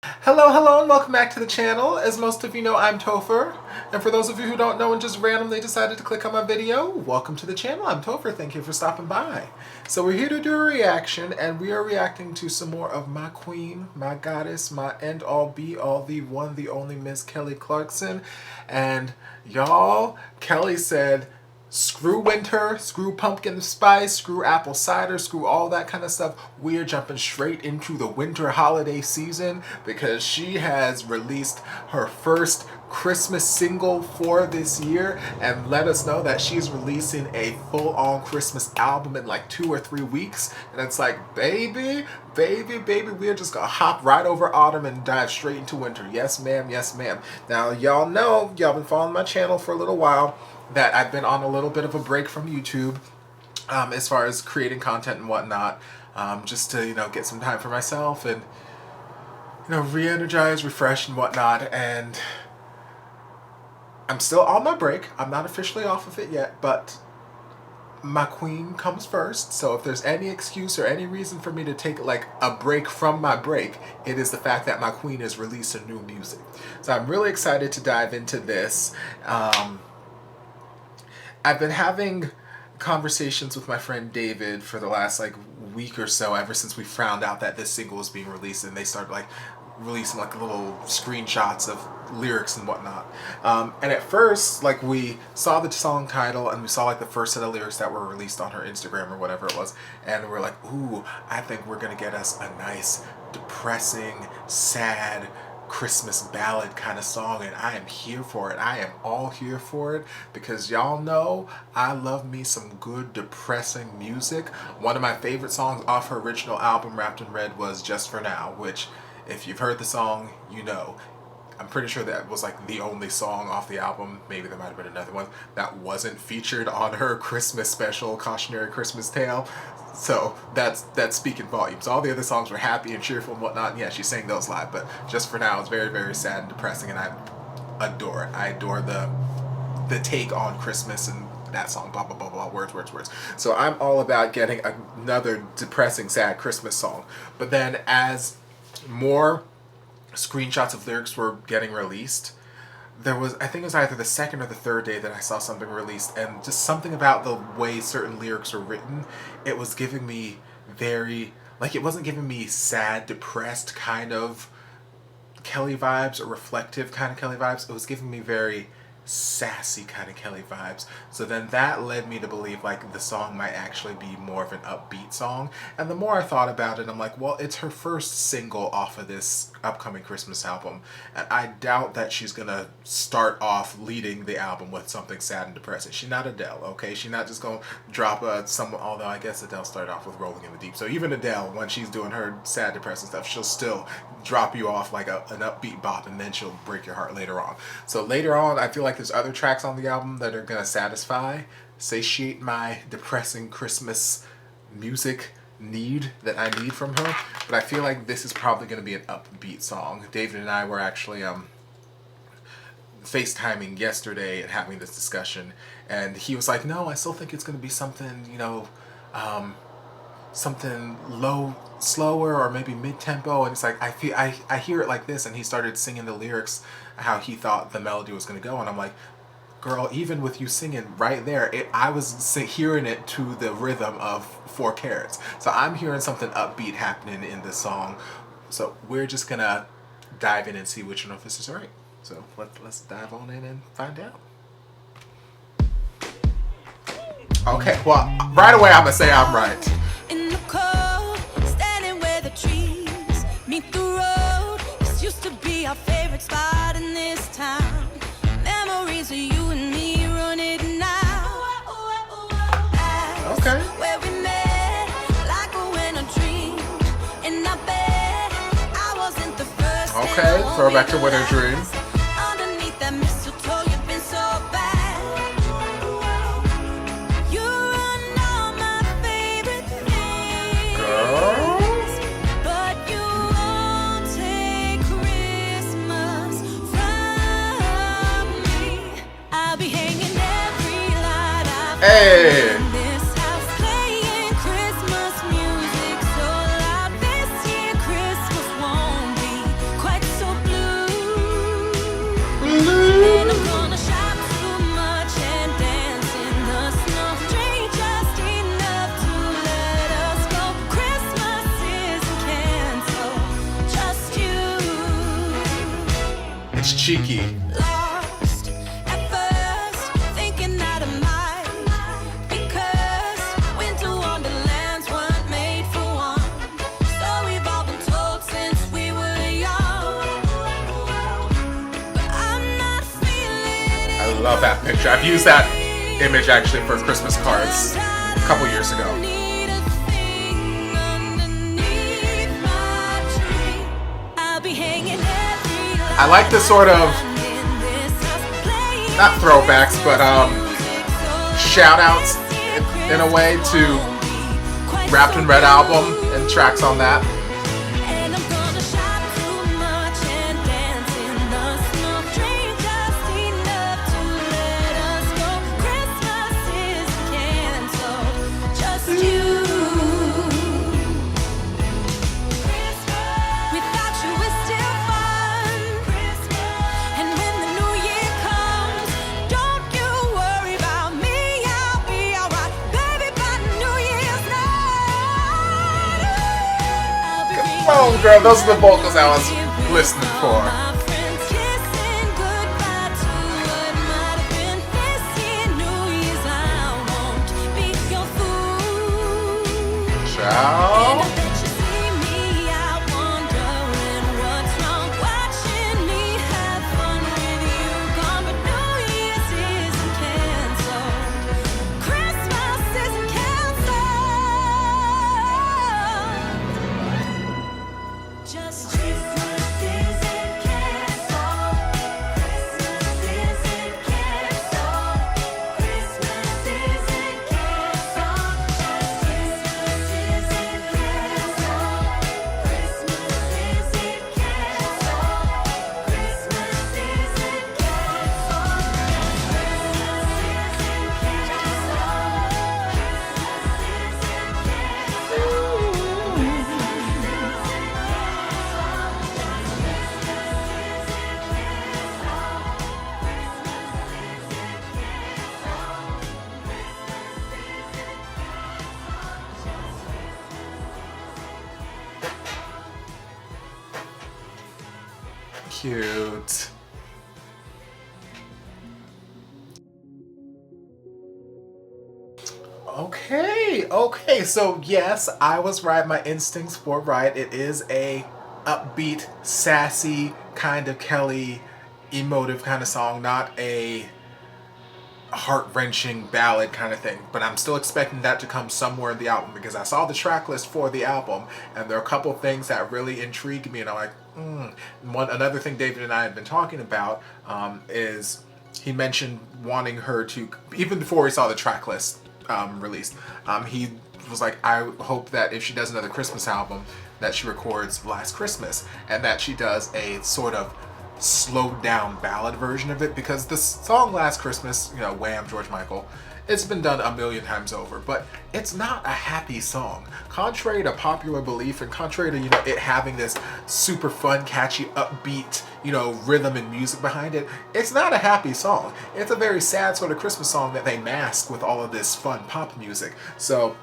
Hello, hello, and welcome back to the channel. As most of you know, I'm Topher. And for those of you who don't know and just randomly decided to click on my video, welcome to the channel. I'm Topher. Thank you for stopping by. So we're here to do a reaction, and we are reacting to some more of my queen, my goddess, my end-all, be-all, the one, the only Miss Kelly Clarkson. And y'all, Kelly said, screw winter, screw pumpkin spice, screw apple cider, screw all that kind of stuff. We're jumping straight into the winter holiday season because she has released her first Christmas single for this year and let us know that she's releasing a full-on Christmas album in like 2 or 3 weeks. And it's like, baby, we're just gonna hop right over autumn and dive straight into winter. Yes, ma'am, yes, ma'am. Now, y'all know, y'all been following my channel for a little while, that I've been on a little bit of a break from YouTube as far as creating content and whatnot, just to, get some time for myself and, re-energize, refresh and whatnot. And I'm still on my break. I'm not officially off of it yet, but my queen comes first. So if there's any excuse or any reason for me to take like a break from my break, it is the fact that my queen is releasing new music. So I'm really excited to dive into this. I've been having conversations with my friend David for the last week or so, ever since we found out that this single was being released, and they started releasing little screenshots of lyrics and whatnot. And at first, we saw the song title and we saw the first set of lyrics that were released on her Instagram or whatever it was, and we're like, ooh, I think we're gonna get us a nice, depressing, sad Christmas ballad kind of song, and I am here for it. I am all here for it because y'all know I love me some good depressing music. One of my favorite songs off her original album Wrapped in Red was Just For Now, which if you've heard the song, you know. I'm pretty sure that was the only song off the album, maybe there might have been another one, that wasn't featured on her Christmas special, Cautionary Christmas Tale. So that's speaking volumes. All the other songs were happy and cheerful and whatnot, and yeah, she sang those live, but Just For Now is very, very sad and depressing, and I adore it. I adore the take on Christmas and that song, blah, blah, blah, blah, words. So I'm all about getting another depressing, sad Christmas song. But then as more screenshots of lyrics were getting released, there was, I think it was either the second or the third day that I saw something released, and just something about the way certain lyrics were written, it was giving me very, it wasn't giving me sad, depressed kind of Kelly vibes or reflective kind of Kelly vibes. It was giving me very sassy kind of Kelly vibes. So then that led me to believe the song might actually be more of an upbeat song. And the more I thought about it, I'm like, well, it's her first single off of this upcoming Christmas album, and I doubt that she's gonna start off leading the album with something sad and depressing. She's not Adele, okay? She's not just gonna drop although I guess Adele started off with Rolling in the Deep. So even Adele, when she's doing her sad, depressing stuff, she'll still drop you off an upbeat bop, and then she'll break your heart later on. So later on, I feel like there's other tracks on the album that are gonna satiate my depressing Christmas music that I need from her, but I feel like this is probably going to be an upbeat song. David and I were actually FaceTiming yesterday and having this discussion, and he was like, no, I still think it's going to be something, something slower or maybe mid-tempo, and it's I hear it like this, and he started singing the lyrics how he thought the melody was going to go, and I'm like, girl, even with you singing right there, I was hearing it to the rhythm of 4 Carats. So I'm hearing something upbeat happening in this song. So we're just gonna dive in and see which one of us is right. So let's dive on in and find out. Okay, well, right away I'm gonna say I'm right. In the cold, standing where the trees meet the road. This used to be our favorite spot in this town. Memories of you and me run it now. Okay. Where we met, like when I dreamed. And I bet I wasn't the first. Okay, throwback to Winter Dream. Underneath that mistletoe, you've been so bad. You run all my favorite things. Girl. But you won't take Christmas from me. I'll be hanging every light I've Hey. in this house, playing Christmas music so loud. This year Christmas won't be quite cheeky. Lost at first, thinking that I might, because winter wonderlands weren't made for one. So we've all been told since we were young. But I'm not feeling it. I love that picture. I've used that image actually for Christmas cards a couple years ago. Need a thing underneath my tree. I'll be hanging every I like the sort of, not throwbacks, but shout outs in a way to Wrapped in Red album and tracks on that. And I'm gonna shop too much and dance in the snow. Drink just enough to let us go. Christmas is canceled, just you. Without you it's still fun. And when the new year comes, don't you worry about me, I'll be alright. Baby, by New Year's night, I'll be Come on, girl, those are the vocals I was listening for. my friends kissing goodbye to what might have been. This year, New Year's, I won't be your fool. Ciao. And I bet you see me out wondering what's wrong, watching me have fun with you gone. But New Year's isn't canceled, Christmas isn't canceled. Just Christmas isn't canceled. Christmas isn't canceled. Christmas isn't canceled. Just Christmas isn't canceled. Christmas isn't canceled. Christmas isn't Cute. Okay, so yes, I was right. My instincts were right. It is a upbeat, sassy, kind of Kelly, emotive kind of song, not a heart-wrenching ballad kind of thing. But I'm still expecting that to come somewhere in the album because I saw the track list for the album and there are a couple things that really intrigued me and I'm like, Another thing David and I had been talking about is he mentioned wanting her to, even before we saw the track list released, he was like, I hope that if she does another Christmas album that she records Last Christmas and that she does a sort of slowed down ballad version of it, because the song Last Christmas, you know, Wham, George Michael, it's been done a million times over, but it's not a happy song. Contrary to popular belief and contrary to, you know, it having this super fun, catchy, upbeat, you know, rhythm and music behind it, it's not a happy song. It's a very sad sort of Christmas song that they mask with all of this fun pop music. So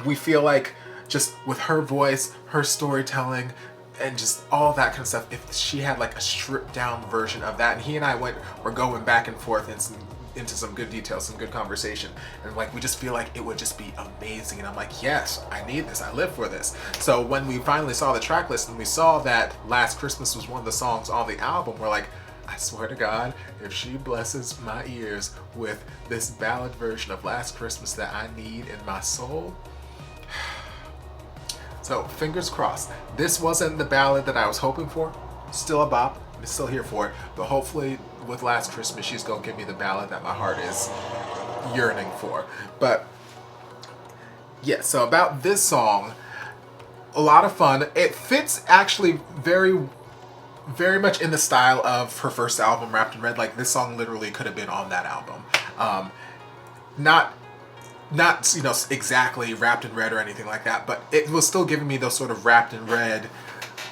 we feel like just with her voice, her storytelling, and just all that kind of stuff, if she had like a stripped down version of that, and he and I were going back and forth into some good details, some good conversation, and like we just feel like it would just be amazing. And I'm like, yes, I need this, I live for this. So when we finally saw the track list and we saw that Last Christmas was one of the songs on the album, we're like, I swear to God, if she blesses my ears with this ballad version of Last Christmas that I need in my soul. So fingers crossed. This wasn't the ballad that I was hoping for. Still a bop. I'm still here for it. But hopefully with Last Christmas, she's going to give me the ballad that my heart is yearning for. But yeah, so about this song, a lot of fun. It fits actually very, very much in the style of her first album, Wrapped in Red. Like this song literally could have been on that album. Not you know, exactly Wrapped in Red or anything like that, but it was still giving me those sort of Wrapped in Red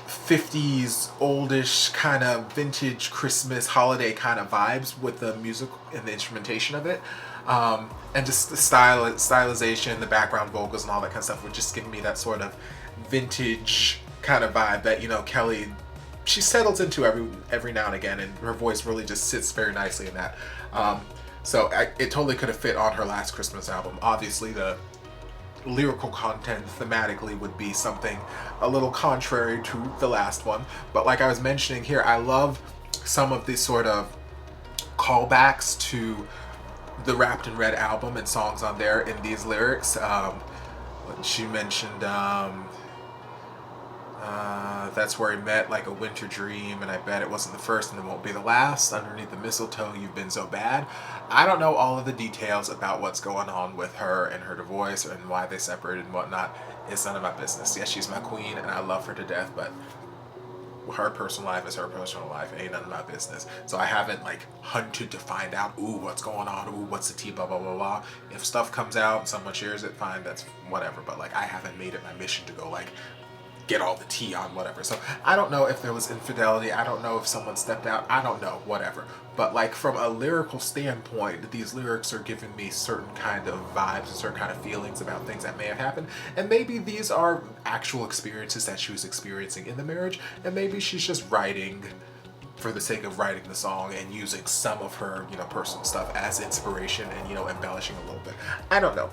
50s oldish kind of vintage Christmas holiday kind of vibes with the music and the instrumentation of it, and just the stylization, the background vocals and all that kind of stuff were just giving me that sort of vintage kind of vibe that, you know, Kelly she settles into every now and again, and her voice really just sits very nicely in that. So it totally could have fit on her last Christmas album. Obviously, the lyrical content thematically would be something a little contrary to the last one, but like I was mentioning here, I love some of these sort of callbacks to the Wrapped in Red album and songs on there in these lyrics. She mentioned that's where he met, like a winter dream, and I bet it wasn't the first and it won't be the last. Underneath the mistletoe, you've been so bad. I don't know all of the details about what's going on with her and her divorce and why they separated and whatnot. It's none of my business. Yes, she's my queen and I love her to death, but her personal life is her personal life. It ain't none of my business. So I haven't like hunted to find out, ooh, what's going on, ooh, what's the tea, blah, blah, blah, blah. If stuff comes out and someone shares it, fine, that's whatever. But like, I haven't made it my mission to go like get all the tea on whatever. So I don't know if there was infidelity. I don't know if someone stepped out. I don't know, whatever. But like from a lyrical standpoint, these lyrics are giving me certain kind of vibes and certain kind of feelings about things that may have happened. And maybe these are actual experiences that she was experiencing in the marriage. And maybe she's just writing for the sake of writing the song and using some of her, you know, personal stuff as inspiration and, you know, embellishing a little bit. I don't know.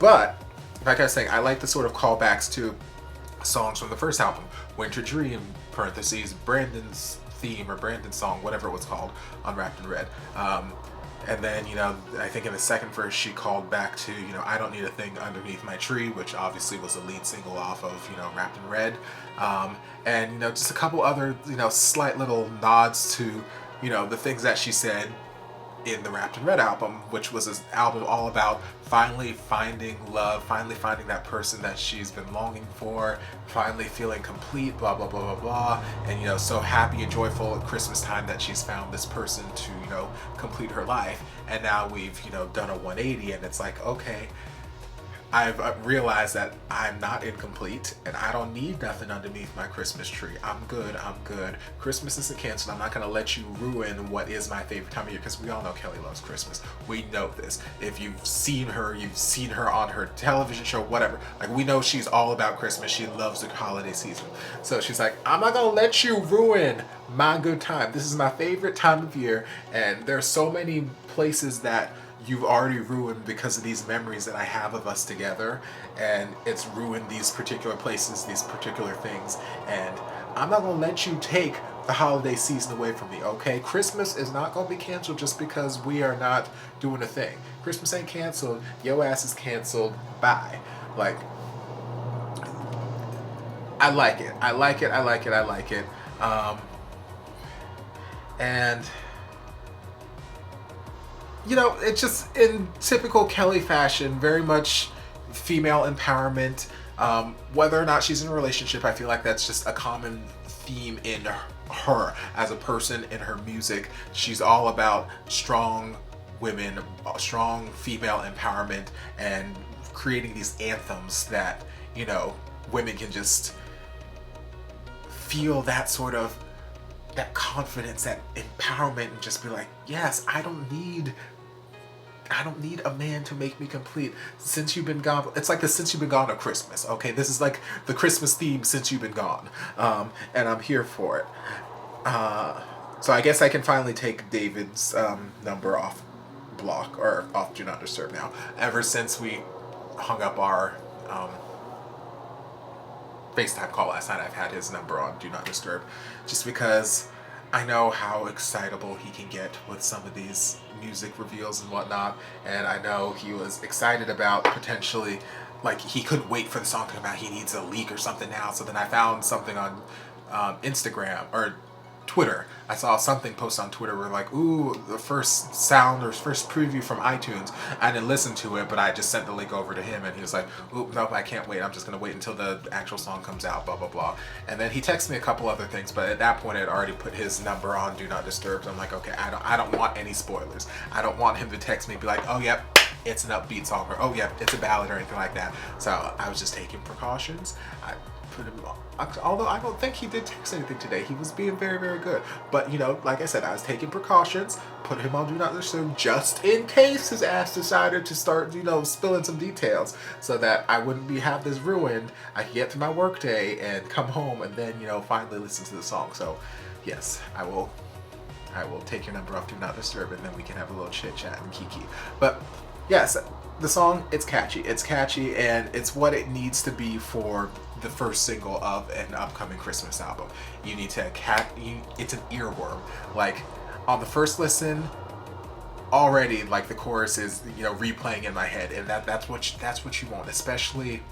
But like I was saying, I like the sort of callbacks to songs from the first album, Winter Dream, parentheses, Brandon's theme or Brandon's song, whatever it was called, on Wrapped in Red. And then, you know, I think in the second verse she called back to, you know, I Don't Need a Thing Underneath My Tree, which obviously was the lead single off of, you know, Wrapped in Red. And, you know, just a couple other, you know, slight little nods to, you know, the things that she said in the Wrapped in Red album, which was this album all about finally finding love, finally finding that person that she's been longing for, finally feeling complete, blah, blah, blah, blah, blah. And, you know, so happy and joyful at Christmas time that she's found this person to, you know, complete her life. And now we've, you know, done a 180 and it's like, okay, I've realized that I'm not incomplete and I don't need nothing underneath my Christmas tree. I'm good. Christmas isn't canceled. I'm not going to let you ruin what is my favorite time of year, because we all know Kelly loves Christmas. We know this. If you've seen her on her television show, whatever. Like, we know she's all about Christmas. She loves the holiday season. So she's like, I'm not going to let you ruin my good time. This is my favorite time of year, and there's so many places that you've already ruined because of these memories that I have of us together, and it's ruined these particular places, these particular things, and I'm not gonna let you take the holiday season away from me, okay? Christmas is not gonna be canceled just because we are not doing a thing. Christmas ain't canceled, your ass is canceled, bye. Like, I like it. And you know, it's just in typical Kelly fashion, very much female empowerment. Whether or not she's in a relationship, I feel like that's just a common theme in her as a person, in her music. She's all about strong women, strong female empowerment, and creating these anthems that, you know, women can just feel that sort of, that confidence, that empowerment, and just be like, yes, I don't need a man to make me complete. Since you've been gone, it's like the Since You've Been Gone of Christmas, okay? This is like the Christmas theme, Since You've Been Gone. And I'm here for it. So I guess I can finally take David's number off block, or off Do Not Disturb now. Ever since we hung up our FaceTime call last night, I've had his number on Do Not Disturb, just because I know how excitable he can get with some of these music reveals and whatnot, and I know he was excited about potentially, like, he couldn't wait for the song to come out, he needs a leak or something now. So then I found something on Instagram or Twitter. I saw something posted on Twitter where like, ooh, the first sound or first preview from iTunes. I didn't listen to it, but I just sent the link over to him, and he was like, ooh, nope, I can't wait. I'm just gonna wait until the actual song comes out, blah, blah, blah. And then he texted me a couple other things, but at that point I had already put his number on Do Not Disturb. So I'm like, okay, I don't want any spoilers. I don't want him to text me and be like, oh, yep, it's an upbeat song, or oh yeah, it's a ballad or anything like that. So I was just taking precautions. I put him, although I don't think he did text anything today. He was being very, very good. But you know, like I said, I was taking precautions, put him on Do Not Disturb just in case his ass decided to start, you know, spilling some details, so that I wouldn't have this ruined. I could get through my work day and come home and then, you know, finally listen to the song. So yes, I will take your number off Do Not Disturb, and then we can have a little chit chat and kiki. But yes, the song, it's catchy, and it's what it needs to be for the first single of an upcoming Christmas album. You need to it's an earworm. Like on the first listen, already like the chorus is, you know, replaying in my head, and that's what you want, especially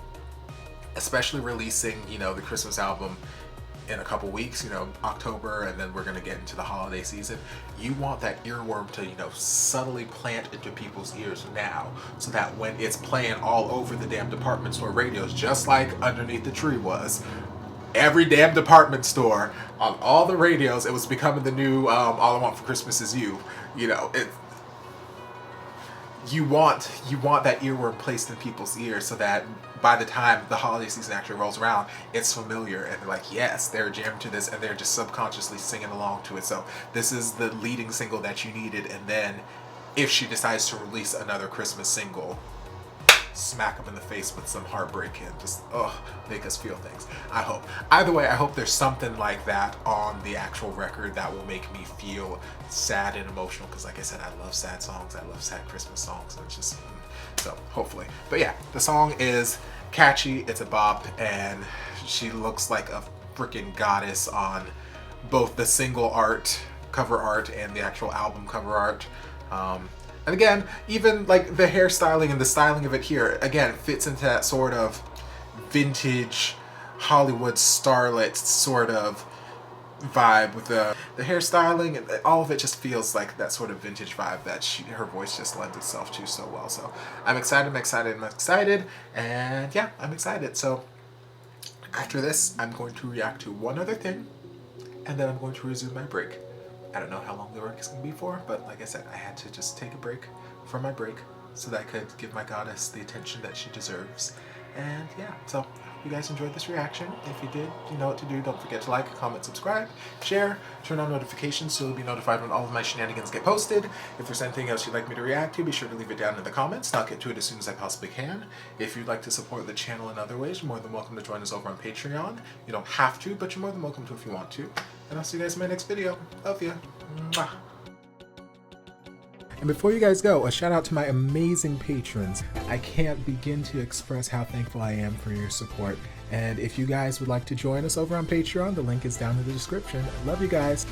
releasing, you know, the Christmas album in a couple weeks, you know, October, and then we're gonna get into the holiday season. You want that earworm to, you know, subtly plant into people's ears now, so that when it's playing all over the damn department store radios, just like Underneath the Tree was, every damn department store on all the radios, it was becoming the new All I Want for Christmas Is You. You know, you want that earworm placed in people's ears, so that by the time the holiday season actually rolls around, it's familiar, and they're like, yes, they're jamming to this, and they're just subconsciously singing along to it. So this is the leading single that you needed, and then if she decides to release another Christmas single, smack them in the face with some heartbreak and just make us feel things. I hope. Either way, I hope there's something like that on the actual record that will make me feel sad and emotional, because like I said, I love sad songs, I love sad Christmas songs, and it's just so hopefully. But yeah, the song is catchy, it's a bop, and she looks like a freaking goddess on both the single art, cover art, and the actual album cover art. And again, even like the hairstyling and the styling of it here, again, fits into that sort of vintage Hollywood starlet sort of vibe with the hairstyling, and all of it just feels like that sort of vintage vibe that her voice just lends itself to so well. So I'm excited, and yeah, I'm excited. So after this, I'm going to react to one other thing, and then I'm going to resume my break. I don't know how long the break is going to be for, but like I said, I had to just take a break from my break so that I could give my goddess the attention that she deserves. And yeah, so I hope you guys enjoyed this reaction. If you did, you know what to do. Don't forget to like, comment, subscribe, share, turn on notifications so you'll be notified when all of my shenanigans get posted. If there's anything else you'd like me to react to, be sure to leave it down in the comments. I'll get to it as soon as I possibly can. If you'd like to support the channel in other ways, you're more than welcome to join us over on Patreon. You don't have to, but you're more than welcome to if you want to. And I'll see you guys in my next video. Love ya. Mwah. And before you guys go, a shout out to my amazing patrons. I can't begin to express how thankful I am for your support. And if you guys would like to join us over on Patreon, the link is down in the description. Love you guys.